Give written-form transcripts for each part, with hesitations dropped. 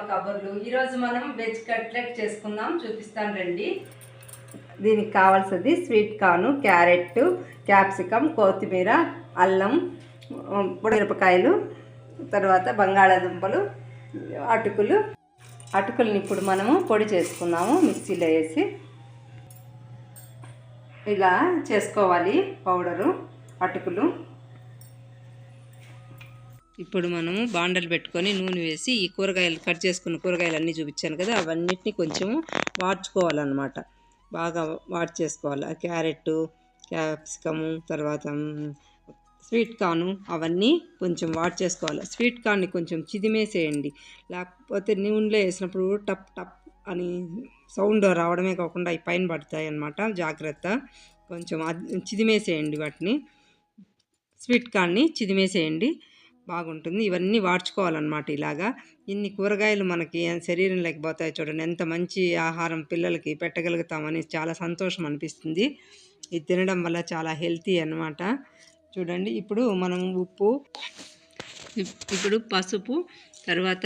కబుర్లు ఈరోజు మనం వెజ్ కట్లెట్ చేసుకుందాం, చూపిస్తాను రండి. దీనికి కావాల్సింది స్వీట్ కార్న్, క్యారెట్, క్యాప్సికమ్, కొత్తిమీర, అల్లం, మిరపకాయలు, తర్వాత బంగాళాదుంపలు, అటుకుల్ని ఇప్పుడు మనము పొడి చేసుకున్నాము. మిక్సీలో వేసి ఇలా చేసుకోవాలి పౌడరు అటుకులు. ఇప్పుడు మనము బాండలు పెట్టుకొని నూనె వేసి ఈ కూరగాయలు కట్ చేసుకున్న కూరగాయలు అన్నీ చూపించాను కదా, అవన్నిటిని కొంచెము వాడ్చుకోవాలన్నమాట. బాగా వాడ్ చేసుకోవాలి. క్యారెట్, క్యాప్సికము, తర్వాత స్వీట్ కార్న్ అవన్నీ కొంచెం వాడ్ చేసుకోవాలి. స్వీట్ కార్న్ని కొంచెం చిదిమేసేయండి, లేకపోతే నూనెలో వేసినప్పుడు టప్ టప్ అని సౌండ్ రావడమే కాకుండా అవి పైన పడతాయి అన్నమాట. జాగ్రత్త, కొంచెం చిదిమేసేయండి వాటిని. స్వీట్ కార్న్ని చిదిమేసేయండి, బాగుంటుంది. ఇవన్నీ వాడ్చుకోవాలన్నమాట. ఇలాగా ఇన్ని కూరగాయలు మనకి శరీరం లేకపోతాయి చూడండి. ఎంత మంచి ఆహారం పిల్లలకి పెట్టగలుగుతామని చాలా సంతోషం అనిపిస్తుంది. ఇది తినడం వల్ల చాలా హెల్తీ అన్నమాట. చూడండి, ఇప్పుడు మనం ఇప్పుడు పసుపు, తర్వాత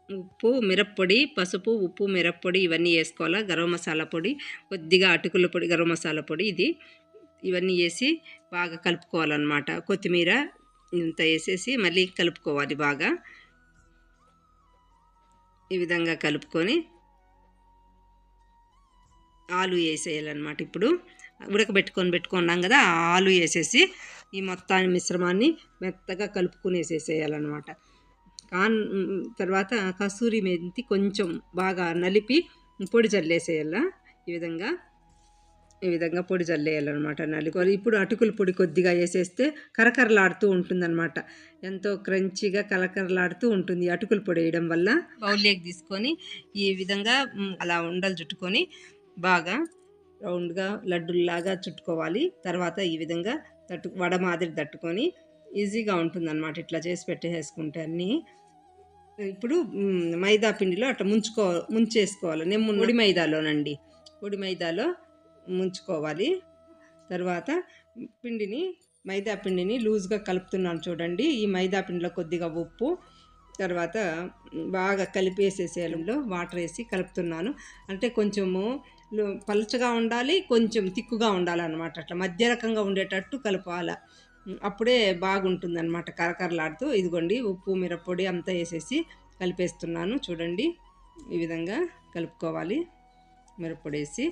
ఉప్పు, మిరప్పొడి, పసుపు, ఉప్పు, మిరప్పొడి ఇవన్నీ వేసుకోవాలి. గరం మసాలా పొడి, కొద్దిగా అటుకుల పొడి, గరం మసాలా పొడి, ఇవన్నీ వేసి బాగా కలుపుకోవాలన్నమాట. కొత్తిమీర ఇంత వేసేసి మళ్ళీ కలుపుకోవాలి బాగా. ఈ విధంగా కలుపుకొని ఆలు వేసేయాలన్నమాట. ఇప్పుడు పెట్టుకున్నాం కదా, ఆ ఆలు వేసేసి ఈ మొత్తాన్ని మిశ్రమాన్ని మెత్తగా కలుపుకునేసేసేయాలన్నమాట. తర్వాత కసూరి మెంతి కొంచెం బాగా నలిపి పొడి చల్లేసేయాల. ఈ విధంగా పొడి చల్లేయాలన్నమాట. నలుగురు ఇప్పుడు అటుకుల పొడి కొద్దిగా వేసేస్తే కరకరలాడుతూ ఉంటుందన్నమాట. ఎంతో క్రంచిగా కరకరలాడుతూ ఉంటుంది అటుకుల పొడి వేయడం వల్ల. బౌల్లోకి తీసుకొని ఈ విధంగా అలా ఉండలు చుట్టుకొని బాగా రౌండ్గా లడ్డుల్లాగా చుట్టుకోవాలి. తర్వాత ఈ విధంగా వడ మాదిరి తట్టుకొని ఈజీగా ఉంటుందన్నమాట. ఇట్లా చేసి పెట్టేసుకుంటే అన్నీ. ఇప్పుడు మైదా పిండిలో అట్లా ముంచేసుకోవాలి. నేను పొడి మైదాలో ముంచుకోవాలి. తర్వాత మైదా పిండిని లూజ్గా కలుపుతున్నాను చూడండి. ఈ మైదా పిండిలో కొద్దిగా ఉప్పు, తర్వాత బాగా కలిపేసేసేయాలంలో వాటర్ వేసి కలుపుతున్నాను. అంటే కొంచెము పలుచగా ఉండాలి, కొంచెం తిక్కుగా ఉండాలన్నమాట. అట్లా మధ్య రకంగా ఉండేటట్టు కలపాలి. అప్పుడే బాగుంటుందన్నమాట కరకరలాడుతూ. ఇదిగోండి, ఉప్పు, మిరప్పొడి అంతా వేసేసి కలిపేస్తున్నాను చూడండి. ఈ విధంగా కలుపుకోవాలి. మిరప్పొడి వేసి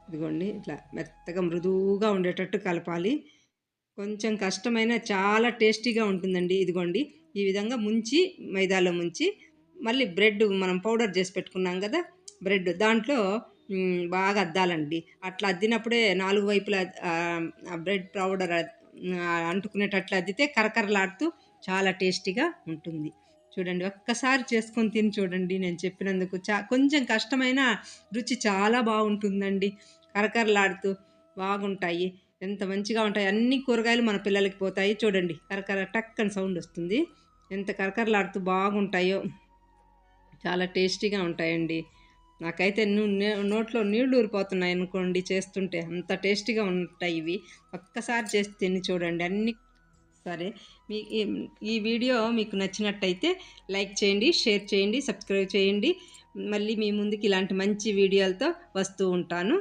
ఇదిగోండి ఇట్లా మెత్తగా మృదువుగా ఉండేటట్టు కలపాలి. కొంచెం కష్టమైన చాలా టేస్టీగా ఉంటుందండి. ఇదిగోండి ఈ విధంగా మైదాలో ముంచి మళ్ళీ బ్రెడ్ మనం పౌడర్ చేసి పెట్టుకున్నాం కదా, బ్రెడ్ దాంట్లో బాగా అద్దాలండి. అట్లా అద్దినప్పుడే 4 వైపులా బ్రెడ్ పౌడర్ అంటుకునేటట్లు అద్దితే కరకరలాడుతూ చాలా టేస్టీగా ఉంటుంది. చూడండి, ఒక్కసారి చేసుకొని తిని చూడండి. నేను చెప్పినందుకు కొంచెం కష్టమైన రుచి చాలా బాగుంటుందండి. కరకరలాడుతూ బాగుంటాయి, ఎంత మంచిగా ఉంటాయి. అన్ని కూరగాయలు మన పిల్లలకి పోతాయి. చూడండి, కరకర టక్ అని సౌండ్ వస్తుంది. ఎంత కరకరలాడుతూ బాగుంటాయో, చాలా టేస్టీగా ఉంటాయండి. నాకైతే నోట్లో నీళ్లు ఊరిపోతున్నాయి అనుకోండి చేస్తుంటే, అంత టేస్టీగా ఉంటాయి ఇవి. ఒక్కసారి చేసి తిని చూడండి అన్ని. సరే, ఈ వీడియో మీకు నచ్చినట్టయితే లైక్ చేయండి, షేర్ చేయండి, సబ్స్క్రైబ్ చేయండి. మళ్ళీ మీ ముందుకి ఇలాంటి మంచి వీడియోలతో వస్తూ ఉంటాను.